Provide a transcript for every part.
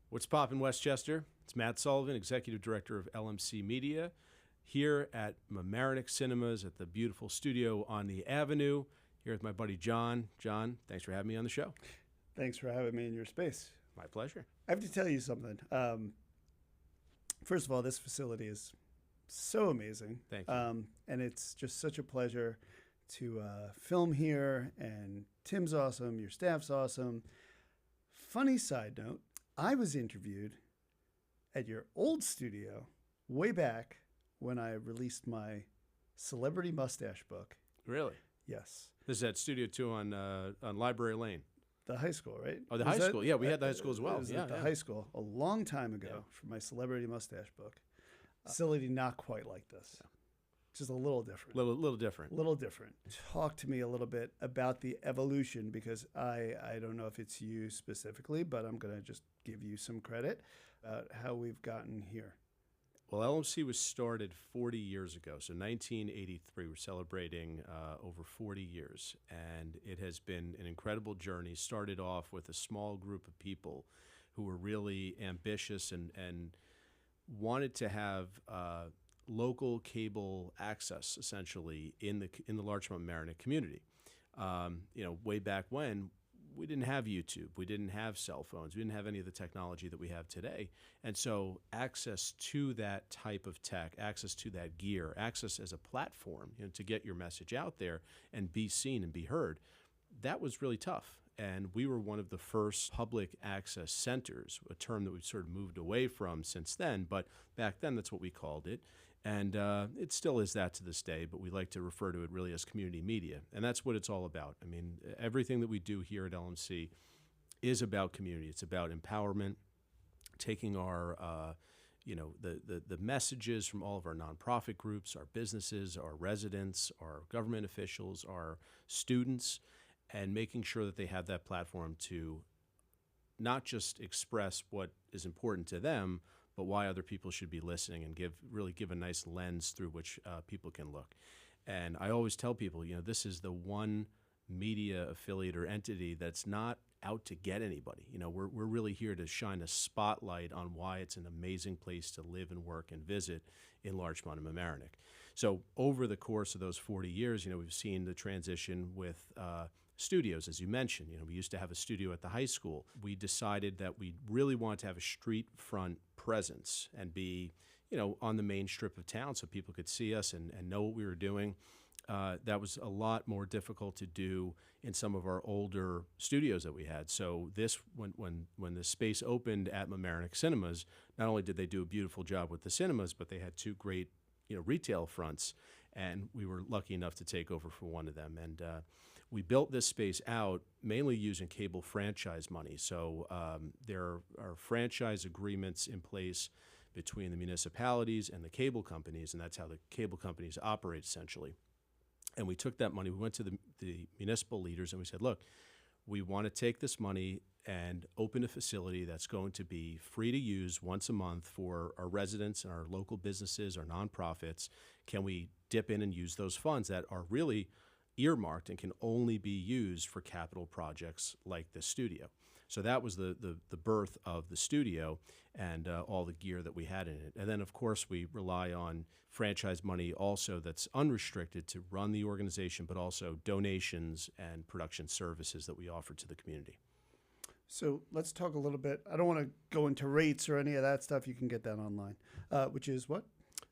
What's poppin', Westchester? It's Matt Sullivan, Executive Director of LMC Media, here at Mamaroneck Cinemas at the beautiful studio on the Avenue, here with my buddy John. John, thanks for having me on the show. Thanks for having me in your space. My pleasure. I have to tell you something. First of all, this facility is so amazing. Thank you. And it's just such a pleasure to film here, and Tim's awesome, your staff's awesome. Funny side note, I was interviewed at your old studio way back when I released my Celebrity Mustache book. Really? Yes. This is at Studio 2 on Library Lane. The high school, right? Oh, the high school. Yeah, we had the high school as well. It was Yeah, at the yeah. high school a long time ago for my Celebrity Mustache book. Facility not quite like this. Yeah. Just a little different. Little different. Little different. Talk to me a little bit about the evolution, because I don't know if it's you specifically, but I'm going to just give you some credit about how we've gotten here. Well, LMC was started 40 years ago, so 1983. We're celebrating over 40 years, and it has been an incredible journey. Started off with a small group of people who were really ambitious and wanted to have local cable access, essentially, in the Larchmont Mamaroneck community. Way back when, we didn't have YouTube, we didn't have cell phones, we didn't have any of the technology that we have today. And so access to that type of tech, access to that gear, access as a platform, to get your message out there and be seen and be heard, that was really tough. And we were one of the first public access centers, a term that we've sort of moved away from since then, but back then that's what we called it. And it still is that to this day, but we like to refer to it really as community media. And that's what it's all about. I mean, everything that we do here at LMC is about community. It's about empowerment, taking our, the messages from all of our nonprofit groups, our businesses, our residents, our government officials, our students, and making sure that they have that platform to not just express what is important to them, but why other people should be listening, and really give a nice lens through which people can look. And I always tell people, this is the one media affiliate or entity that's not out to get anybody. We're really here to shine a spotlight on why it's an amazing place to live and work and visit in Larchmont and Mamaroneck. So over the course of those 40 years, we've seen the transition with studios, as you mentioned. We used to have a studio at the high school. We decided that we really wanted to have a street front presence and be, on the main strip of town so people could see us and know what we were doing. That was a lot more difficult to do in some of our older studios that we had. So this, when the space opened at Mamaroneck Cinemas, not only did they do a beautiful job with the cinemas, but they had two great, retail fronts, and we were lucky enough to take over for one of them. And we built this space out mainly using cable franchise money. So there are franchise agreements in place between the municipalities and the cable companies, and that's how the cable companies operate, essentially. And we took that money, we went to the municipal leaders, and we said, look, we want to take this money and open a facility that's going to be free to use once a month for our residents and our local businesses, our nonprofits. Can we dip in and use those funds that are really earmarked and can only be used for capital projects like this studio? So that was the birth of the studio and all the gear that we had in it. And then, of course, we rely on franchise money also that's unrestricted to run the organization, but also donations and production services that we offer to the community. So let's talk a little bit. I don't want to go into rates or any of that stuff. You can get that online, which is what?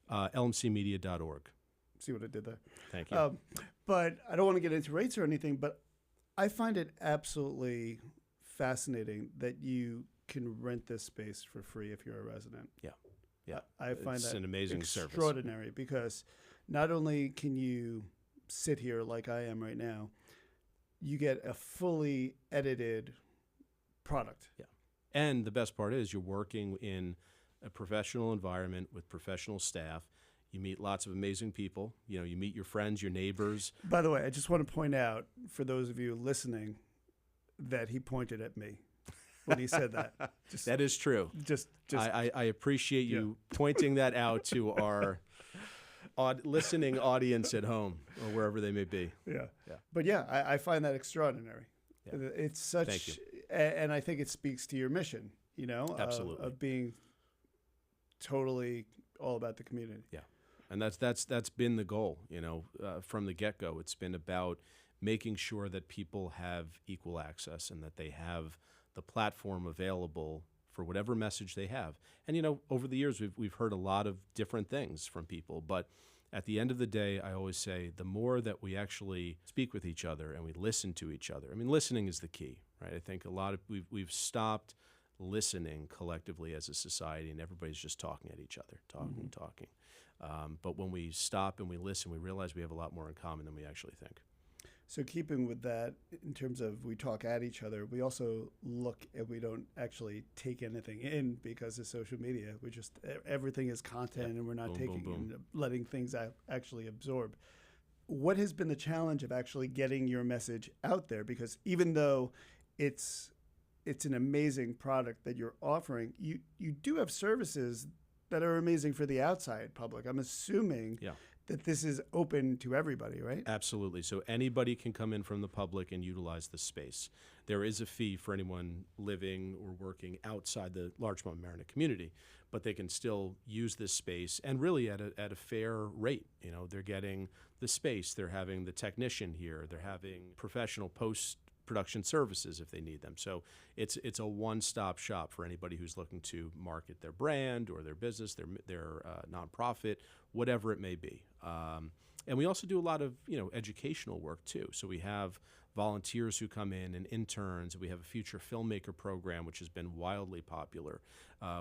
LMCmedia.org. See what I did there? Thank you. But I don't want to get into rates or anything, but I find it absolutely fascinating that you can rent this space for free if you're a resident. Yeah. I find it's that an amazing service. Extraordinary, because not only can you sit here like I am right now, you get a fully edited product. Yeah. And the best part is you're working in a professional environment with professional staff. You meet lots of amazing people. You meet your friends, your neighbors. By the way, I just want to point out, for those of you listening, that he pointed at me when he said that. That is true. I appreciate you pointing that out to our listening audience at home or wherever they may be. Yeah. But I find that extraordinary. Yeah. It's such, Thank you. And I think it speaks to your mission. you know, Absolutely. of being totally all about the community. Yeah, and that's been the goal. From the get-go, it's been about making sure that people have equal access and that they have the platform available for whatever message they have. And over the years, we've heard a lot of different things from people, but at the end of the day, I always say the more that we actually speak with each other and we listen to each other. I mean, listening is the key, right? I think a lot of we've stopped listening collectively as a society, and everybody's just talking at each other, talking. But when we stop and we listen, we realize we have a lot more in common than we actually think. So keeping with that, in terms of we talk at each other, we also look and we don't actually take anything in because of social media. We just, everything is content, and we're not Boom. and letting things actually absorb. What has been the challenge of actually getting your message out there? Because even though it's an amazing product that you're offering, you do have services that are amazing for the outside public. I'm assuming that this is open to everybody, right? Absolutely. So anybody can come in from the public and utilize the space. There is a fee for anyone living or working outside the Larchmont Mamaroneck community, but they can still use this space, and really at a fair rate. They're getting the space, they're having the technician here, they're having professional post-production services if they need them. So it's a one-stop shop for anybody who's looking to market their brand or their business, their nonprofit, whatever it may be. And we also do a lot of educational work too. So we have volunteers who come in and interns. We have a future filmmaker program, which has been wildly popular.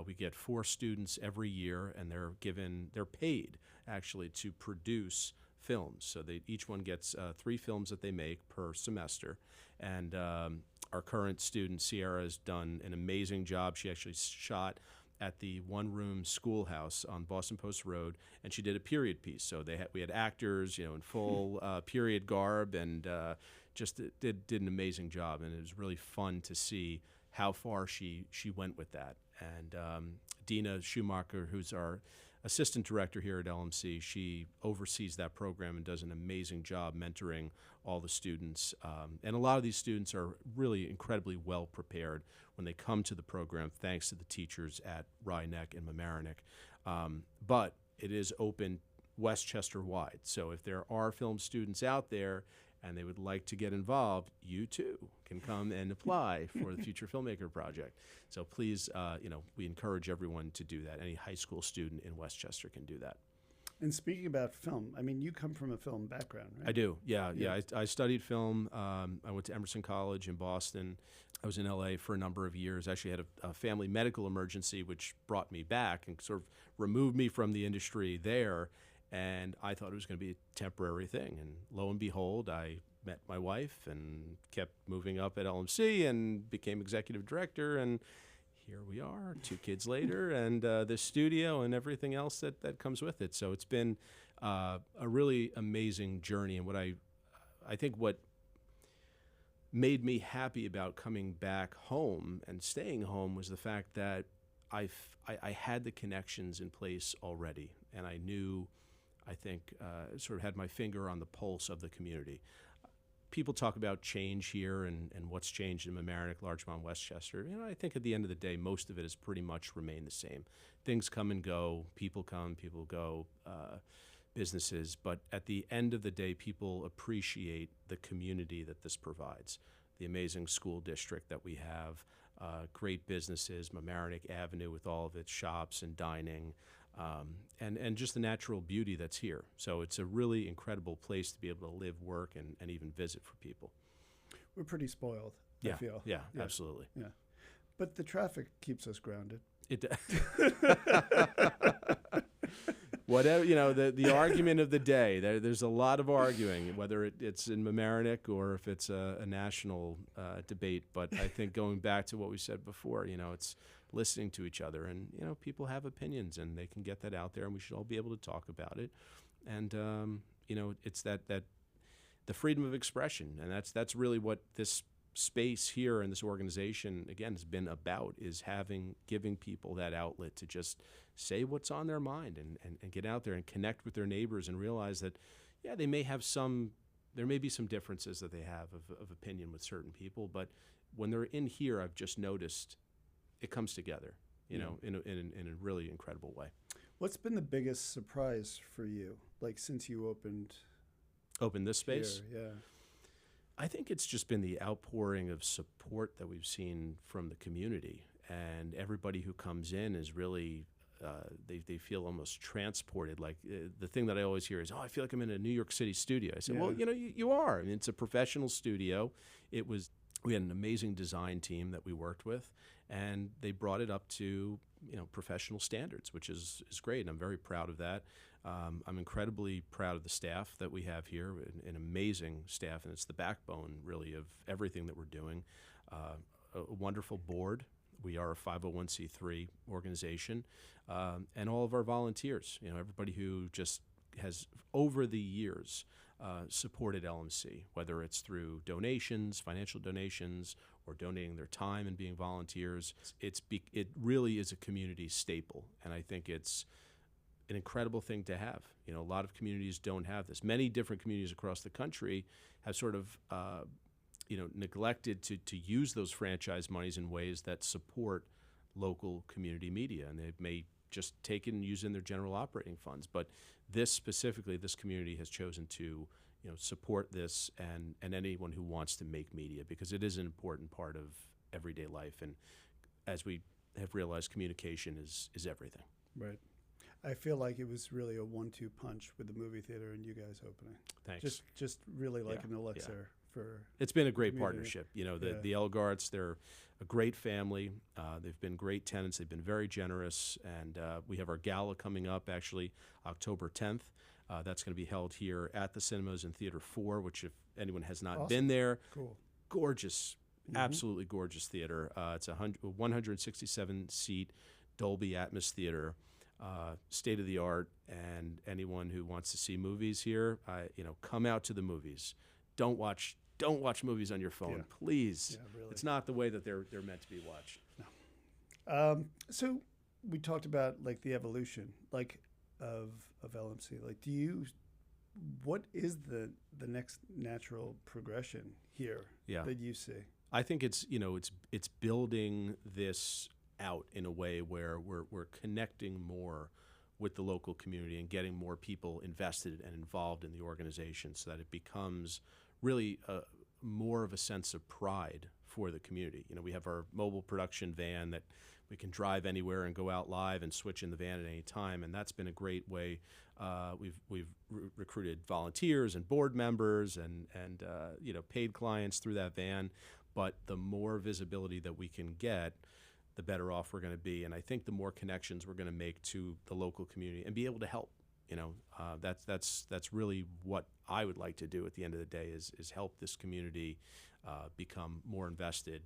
We get 4 students every year, and they're paid actually to produce films. So each one gets 3 films that they make per semester. And our current student, Sierra, has done an amazing job. She actually shot at the one-room schoolhouse on Boston Post Road, and she did a period piece. So we had actors, in full period garb, and just did an amazing job. And it was really fun to see how far she went with that. And Dina Schumacher, who's our assistant director here at LMC, she oversees that program and does an amazing job mentoring all the students. And a lot of these students are really incredibly well prepared when they come to the program, thanks to the teachers at Rye Neck and Mamaroneck. But it is open Westchester-wide. So if there are film students out there and they would like to get involved, you too can come and apply for the Future Filmmaker Project. So please, we encourage everyone to do that. Any high school student in Westchester can do that. And speaking about film, I mean, you come from a film background, right? I do, yeah. I studied film. I went to Emerson College in Boston. I was in LA for a number of years. Actually had a family medical emergency, which brought me back and sort of removed me from the industry there. And I thought it was going to be a temporary thing. And lo and behold, I met my wife and kept moving up at LMC and became executive director. And here we are, 2 kids later, and the studio and everything else that comes with it. So it's been a really amazing journey. And what I think what made me happy about coming back home and staying home was the fact that I had the connections in place already, and I knew, I think, sort of had my finger on the pulse of the community. People talk about change here and what's changed in Mamaroneck, Larchmont, Westchester. I think at the end of the day, most of it has pretty much remained the same. Things come and go, people come, people go, businesses. But at the end of the day, people appreciate the community that this provides. The amazing school district that we have, great businesses, Mamaroneck Avenue with all of its shops and dining, and just the natural beauty that's here. So it's a really incredible place to be able to live, work, and even visit for people. We're pretty spoiled, I feel. Yeah, absolutely. Yeah. But the traffic keeps us grounded. It Whatever, the argument of the day, there's a lot of arguing, whether it's in Mamaroneck or if it's a national debate. But I think going back to what we said before, it's listening to each other. And, people have opinions, and they can get that out there, and we should all be able to talk about it. And, it's that the freedom of expression. And that's really what this space here and this organization, again, has been about, is giving people that outlet to just say what's on their mind and get out there and connect with their neighbors and realize that, there may be some differences that they have of opinion with certain people, but when they're in here, I've just noticed it comes together, you know, in a really incredible way. What's been the biggest surprise for you, like since you opened this space? here? Yeah. I think it's just been the outpouring of support that we've seen from the community, and everybody who comes in is really, they feel almost transported. Like the thing that I always hear is, "Oh, I feel like I'm in a New York City studio." I said, "Well, you know, you are. I mean, it's a professional studio. We had an amazing design team that we worked with, and they brought it up to, you know, professional standards, which is great, and I'm very proud of that. I'm incredibly proud of the staff that we have here, an amazing staff, and it's the backbone, really, of everything that we're doing. A wonderful board. We are a 501c3 organization, and all of our volunteers, you know, everybody who just has, over the years, supported LMC, whether it's through donations, financial donations, or donating their time and being volunteers. It really is a community staple, and I think it's an incredible thing to have. You know, a lot of communities don't have this. Many different communities across the country have sort of, you know, neglected to use those franchise monies in ways that support local community media, and they may just take it and use it in their general operating funds. But this community has chosen to, you know, support this and anyone who wants to make media, because it is an important part of everyday life. And as we have realized, communication is everything. Right. I feel like it was really a 1-2 punch with the movie theater and you guys opening. Thanks. Just really like an elixir for. It's been a great community. partnership. You know, the Elgarts, they're a great family. They've been great tenants. They've been very generous, and we have our gala coming up, actually October 10th. That's going to be held here at the Cinemas in Theater 4, which, if anyone has not been there, gorgeous, absolutely gorgeous theater. It's a 167-seat Dolby Atmos theater. State of the art, and anyone who wants to see movies here, you know, come out to the movies. Don't watch movies on your phone, please. Yeah, really. It's not the way that they're meant to be watched. No. So we talked about like the evolution, like of LMC. Like, what is the next natural progression here that you see? I think it's building this out in a way where we're connecting more with the local community and getting more people invested and involved in the organization, so that it becomes really more of a sense of pride for the community. You know, we have our mobile production van that we can drive anywhere and go out live and switch in the van at any time, and that's been a great way. We've recruited volunteers and board members and you know, paid clients through that van. But the more visibility that we can get, the better off we're going to be. And I think the more connections we're going to make to the local community and be able to help, you know, that's really what I would like to do at the end of the day, is help this community become more invested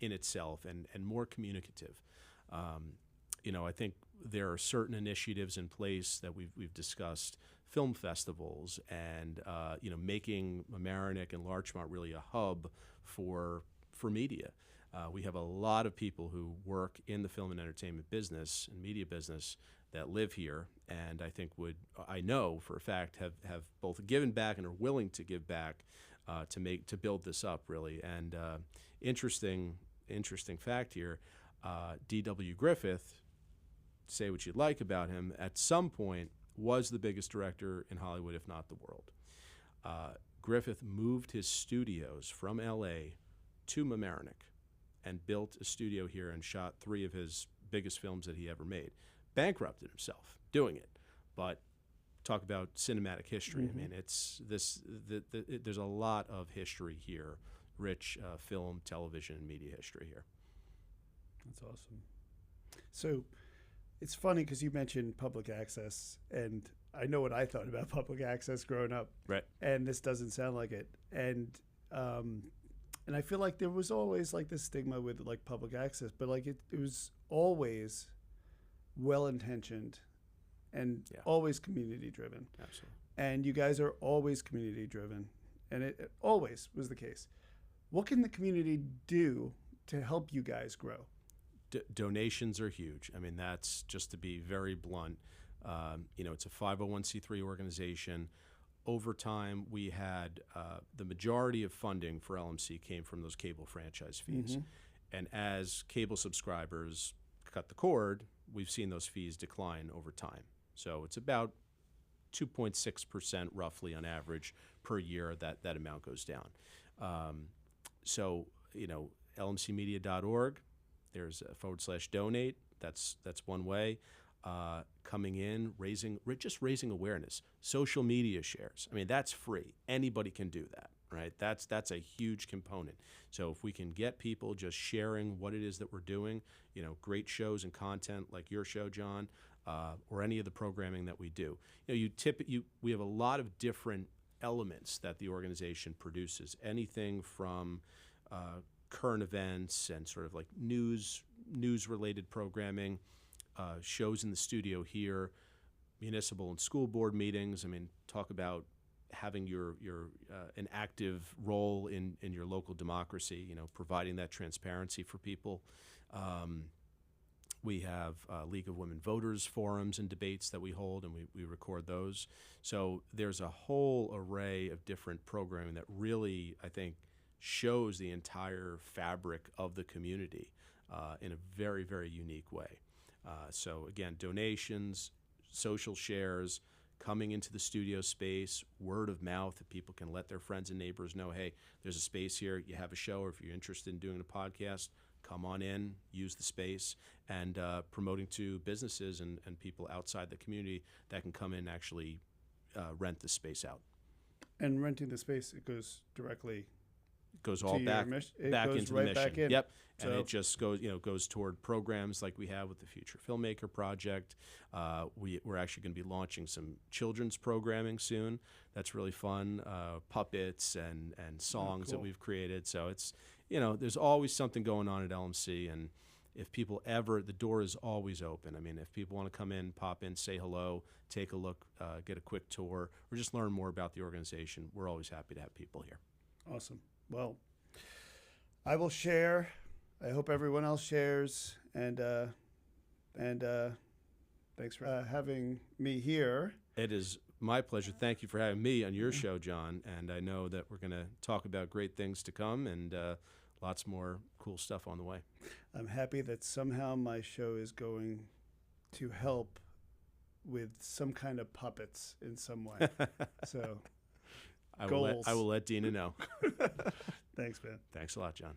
in itself and more communicative. You know, I think there are certain initiatives in place that we've discussed, film festivals, and you know, making Mamaroneck and Larchmont really a hub for media. We have a lot of people who work in the film and entertainment business and media business that live here, and I know for a fact have both given back and are willing to give back to build this up, really. And interesting fact here, D.W. Griffith, say what you'd like about him, at some point was the biggest director in Hollywood, if not the world. Griffith moved his studios from L.A. to Mamaroneck and built a studio here and shot 3 of his biggest films that he ever made. Bankrupted himself doing it, but talk about cinematic history. I mean, there's a lot of history here, rich film, television, and media history here. That's awesome. So it's funny because you mentioned public access, and I know what I thought about public access growing up. Right. And this doesn't sound like it. And I feel like there was always like this stigma with like public access, but like it was always well-intentioned and always community-driven. Absolutely. And you guys are always community-driven, and it always was the case. What can the community do to help you guys grow? Donations are huge. I mean, that's just to be very blunt. You know, it's a 501c3 organization. Over time, we had the majority of funding for LMC came from those cable franchise fees. And as cable subscribers cut the cord, we've seen those fees decline over time. So it's about 2.6% roughly on average per year that amount goes down. So, lmcmedia.org, there's a /donate. That's one way. Coming in, just raising awareness. Social media shares. I mean, that's free. Anybody can do that, right? That's a huge component. So if we can get people just sharing what it is that we're doing, great shows and content like your show, John, or any of the programming that we do. We have a lot of different elements that the organization produces. Anything from current events and sort of like news-related programming, shows in the studio here, municipal and school board meetings. I mean, talk about having your an active role in your local democracy, providing that transparency for people. We have League of Women Voters forums and debates that we hold, and we record those. So there's a whole array of different programming that really, I think, shows the entire fabric of the community in a very, very unique way. So again, donations, social shares, coming into the studio space, word of mouth, that people can let their friends and neighbors know, hey, there's a space here, you have a show, or if you're interested in doing a podcast, come on in, use the space, and promoting to businesses and people outside the community that can come in and actually rent the space out. And renting the space, it goes directly goes all back into the mission. Back in. Yep. So, and it just goes toward programs like we have with the Future Filmmaker Project. We're actually going to be launching some children's programming soon. That's really fun. Puppets and songs that we've created. So it's, there's always something going on at LMC. And if people the door is always open. I mean, if people want to come in, pop in, say hello, take a look, get a quick tour, or just learn more about the organization, we're always happy to have people here. Awesome. Well, I will share. I hope everyone else shares. And thanks for having me here. It is my pleasure. Thank you for having me on your show, John. And I know that we're going to talk about great things to come and lots more cool stuff on the way. I'm happy that somehow my show is going to help with some kind of puppets in some way. So I will let Dina know. Thanks, man. Thanks a lot, John.